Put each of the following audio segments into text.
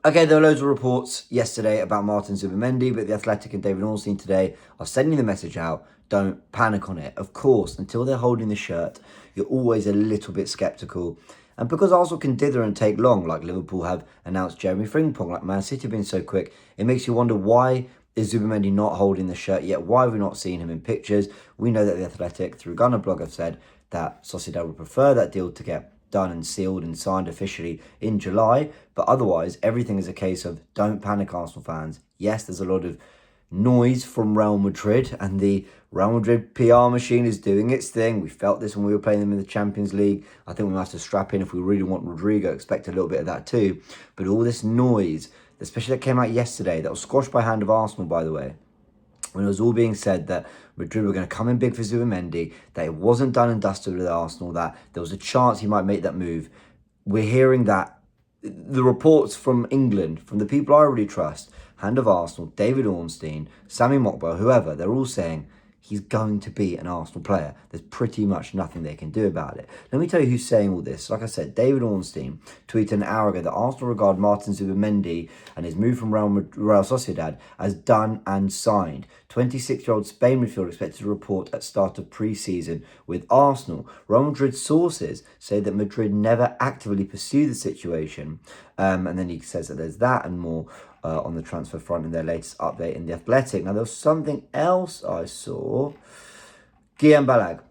Okay, there were loads of reports yesterday about Martin Zubimendi, but The Athletic and David Ornstein today are sending the message out, don't panic on it. Of course, until they're holding the shirt, you're always a little bit sceptical. And because Arsenal can dither and take long, like Liverpool have announced Jeremy Frimpong, like Man City have been so quick, it makes you wonder, why is Zubimendi not holding the shirt yet? Why have we not seen him in pictures? We know that The Athletic, through Gunner blog, have said that Sociedad would prefer that deal to get done and sealed and signed officially in July, but otherwise everything is a case of don't panic, Arsenal fans. Yes, there's a lot of noise from Real Madrid, and the Real Madrid PR machine is doing its thing. We felt this when we were playing them in the Champions League. I think we must have strap in if we really want Rodrygo, expect a little bit of that too. But all this noise, especially that came out yesterday, that was squashed by hand of Arsenal, by the way, when it was all being said that Madrid were going to come in big for Zubimendi, that it wasn't done and dusted with Arsenal, that there was a chance he might make that move. We're hearing that the reports from England, from the people I really trust, hand of Arsenal, David Ornstein, Sami Mokbel, whoever, they're all saying he's going to be an Arsenal player. There's pretty much nothing they can do about it. Let me tell you who's saying all this. Like I said, David Ornstein tweeted an hour ago that Arsenal regard Martin Zubimendi and his move from Real Sociedad as done and signed. 26-year-old Spain midfielder expected to report at start of pre-season with Arsenal. Real Madrid sources say that Madrid never actively pursued the situation. And then he says that there's that and more on the transfer front in their latest update in The Athletic. Now, there was something else I saw. Guillaume Balag.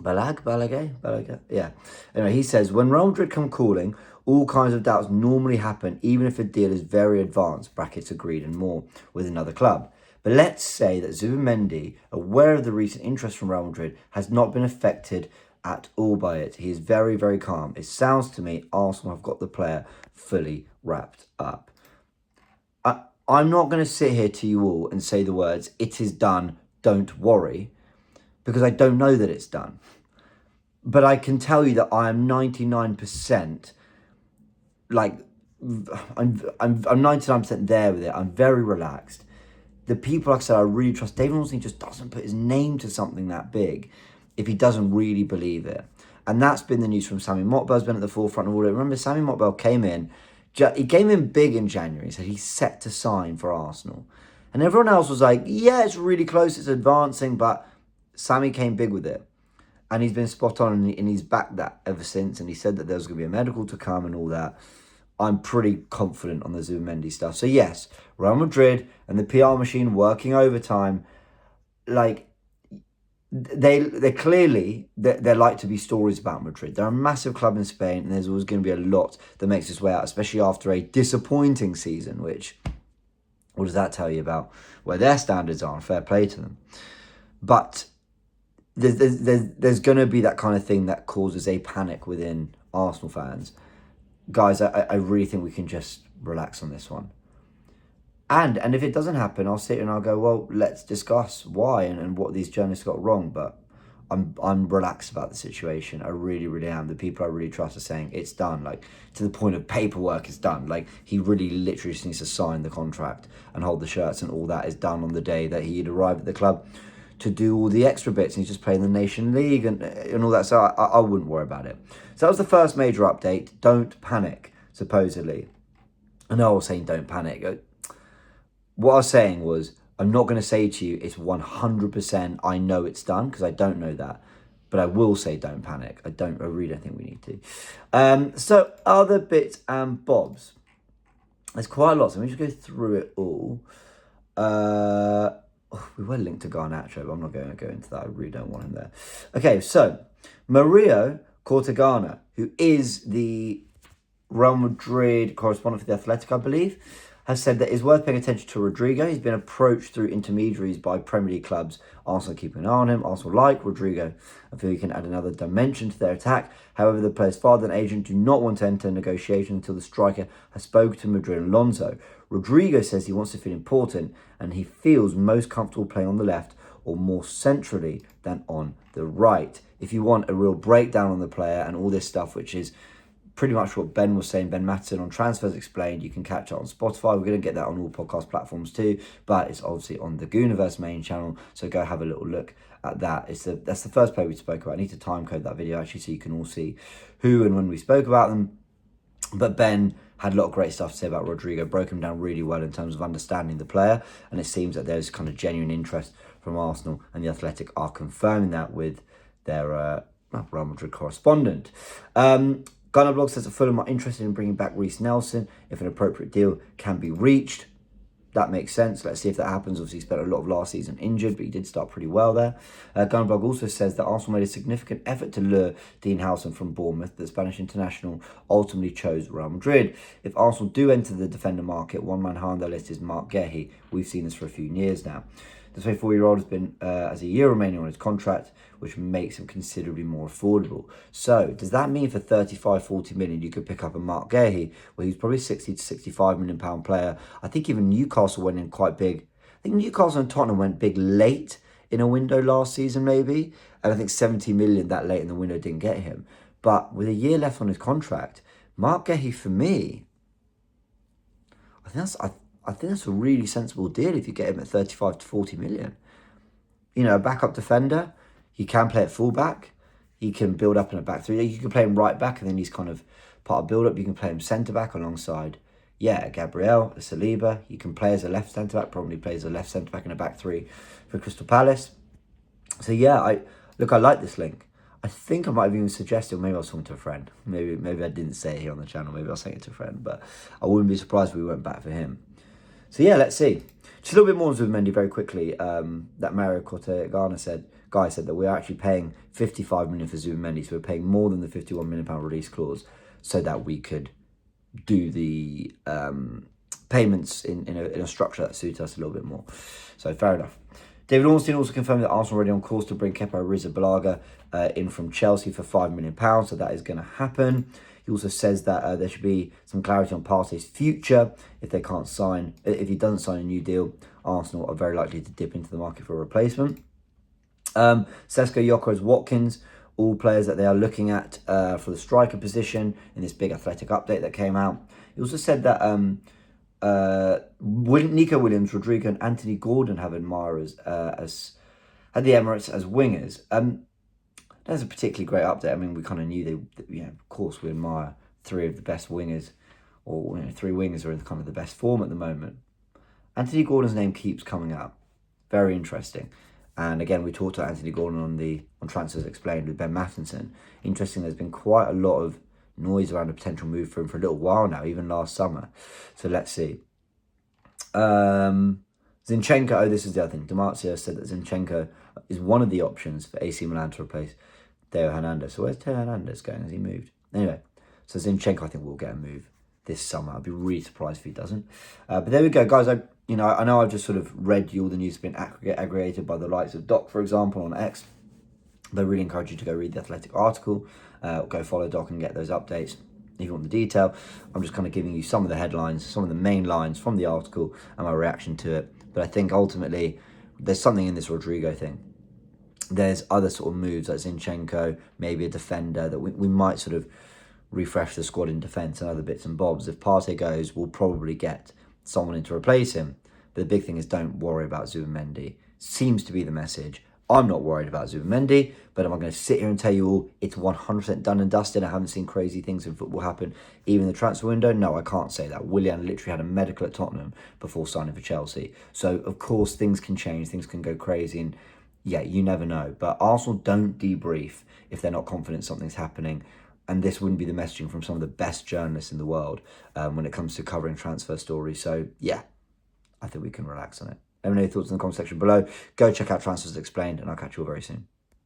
Balagay? Yeah. Anyway, he says, when Real Madrid come calling, all kinds of doubts normally happen, even if a deal is very advanced, brackets agreed and more, with another club. But let's say that Zubimendi, aware of the recent interest from Real Madrid, has not been affected at all by it. He is very, very calm. It sounds to me Arsenal have got the player fully wrapped up. I'm not going to sit here to you all and say the words, it is done, don't worry, because I don't know that it's done. But I can tell you that I am 99%, like, I'm 99% there with it. I'm very relaxed. The people, like I said, I really trust. David Ornstein just doesn't put his name to something that big if he doesn't really believe it. And that's been the news from Sami Mokbel's been at the forefront of all it. Remember, Sami Mokbel came in big in January. He said he's set to sign for Arsenal. And everyone else was like, yeah, it's really close, it's advancing, but Sammy came big with it. And he's been spot on, and he's backed that ever since. And he said that there was going to be a medical to come and all that. I'm pretty confident on the Zubimendi stuff. So yes, Real Madrid and the PR machine working overtime, like, they clearly, there like to be stories about Madrid. They're a massive club in Spain, and there's always going to be a lot that makes its way out, especially after a disappointing season, which, what does that tell you about where their standards are? And fair play to them. But there's going to be that kind of thing that causes a panic within Arsenal fans. Guys, I really think we can just relax on this one. And if it doesn't happen, I'll sit here and I'll go, well, let's discuss why and what these journalists got wrong. But I'm relaxed about the situation. I really, really am. The people I really trust are saying it's done, like, to the point of paperwork is done. Like, he really literally just needs to sign the contract and hold the shirts, and all that is done on the day that he'd arrived at the club to do all the extra bits. And he's just playing the Nation League and all that. So I wouldn't worry about it. So that was the first major update. Don't panic, supposedly. I know I was saying don't panic. What I was saying was, I'm not going to say to you it's 100% I know it's done, because I don't know that. But I will say don't panic. I really don't think we need to. So other bits and bobs. There's quite a lot, so let me just go through it all. We were linked to Garnacho, but I'm not going to go into that. I really don't want him there. Okay, so Mario Cortegana, who is the Real Madrid correspondent for The Athletic, I believe, has said that it's worth paying attention to Rodrygo. He's been approached through intermediaries by Premier League clubs. Arsenal keeping an eye on him. Arsenal like Rodrygo. I feel he can add another dimension to their attack. However, the player's father and agent do not want to enter negotiation until the striker has spoken to Madrid and Alonso. Rodrygo says he wants to feel important, and he feels most comfortable playing on the left or more centrally than on the right. If you want a real breakdown on the player and all this stuff, which is pretty much what Ben was saying, Ben Matson on Transfers Explained, you can catch it on Spotify. We're going to get that on all podcast platforms too, but it's obviously on the Goonerverse main channel, so go have a little look at that. That's the first player we spoke about. I need to time code that video actually so you can all see who and when we spoke about them. But Ben had a lot of great stuff to say about Rodrygo, broke him down really well in terms of understanding the player, and it seems that there's kind of genuine interest from Arsenal, and the Athletic are confirming that with their Real Madrid correspondent. Guehi says that Fulham are interested in bringing back Reece Nelson if an appropriate deal can be reached. That makes sense. Let's see if that happens. Obviously, he spent a lot of last season injured, but he did start pretty well there. Guehi also says that Arsenal made a significant effort to lure Dean Howson from Bournemouth. The Spanish international ultimately chose Real Madrid. If Arsenal do enter the defender market, one man high on their list is Mark Guehi. We've seen this for a few years now. The 24-year-old has been has a year remaining on his contract, which makes him considerably more affordable. So, does that mean for 35-40 million you could pick up a Mark Guehi, where he's probably 60 to 65 million pound player? I think even Newcastle went in quite big. I think Newcastle and Tottenham went big late in a window last season, maybe. And I think 70 million that late in the window didn't get him. But with a year left on his contract, Mark Guehi, for me, I think that's a really sensible deal if you get him at 35 to 40 million. You know, a backup defender, he can play at fullback, he can build up in a back three. You can play him right back, and then he's kind of part of build up. You can play him centre back alongside, Gabriel, Saliba. You can play as a left centre back, probably plays a left centre back in a back three for Crystal Palace. So I like this link. I think I might have even suggested, maybe I was talking to a friend. Maybe I didn't say it here on the channel. Maybe I was saying it to a friend, but I wouldn't be surprised if we went back for him. So let's see. Just a little bit more on Zubimendi very quickly. That Mario Cortegana said that we're actually paying 55 million for Zubimendi, so we're paying more than the 51 million pound release clause, so that we could do the payments in a structure that suits us a little bit more. So fair enough. David Ornstein also confirmed that Arsenal are already on course to bring Kepa Arrizabalaga in from Chelsea for £5 million, so that is going to happen. He also says that there should be some clarity on Partey's future if he doesn't sign a new deal. Arsenal are very likely to dip into the market for a replacement. Sesko, Gyökeres, Watkins, all players that they are looking at for the striker position in this big Athletic update that came out. He also said that Nico Williams, Rodrygo and Anthony Gordon have admirers at the Emirates as wingers. That's a particularly great update. I mean, we kind of knew of course we admire three of the best wingers, or three wingers are in kind of the best form at the moment. Anthony Gordon's name keeps coming up. Very interesting. And again, we talked to Anthony Gordon on Transfers Explained with Ben Mattinson. Interesting, there's been quite a lot of noise around a potential move for him for a little while now, even last summer. So let's see. Zinchenko, this is the other thing. Damarcio said that Zinchenko is one of the options for AC Milan to replace Theo Hernandez. So where's Theo Hernandez going? Has he moved? Anyway, so Zinchenko I think will get a move this summer. I'd be really surprised if he doesn't. But there we go, guys. I know I've just sort of read you all the news being aggregated by the likes of Doc, for example, on X. But I really encourage you to go read the Athletic article. Go follow Doc and get those updates if you want the detail. I'm just kind of giving you some of the headlines, some of the main lines from the article and my reaction to it. But I think ultimately there's something in this Rodrygo thing. There's other sort of moves like Zinchenko, maybe a defender that we might sort of refresh the squad in defence and other bits and bobs. If Partey goes, we'll probably get someone in to replace him. But the big thing is don't worry about Zubimendi. Seems to be the message. I'm not worried about Zubimendi, but am I going to sit here and tell you all it's 100% done and dusted? I haven't seen crazy things in football happen, even in the transfer window. No, I can't say that. Willian literally had a medical at Tottenham before signing for Chelsea. So, of course, things can change. Things can go crazy. And, you never know. But Arsenal don't debrief if they're not confident something's happening. And this wouldn't be the messaging from some of the best journalists in the world when it comes to covering transfer stories. So, I think we can relax on it. Let me know your thoughts in the comment section below. Go check out Transfers Explained, and I'll catch you all very soon.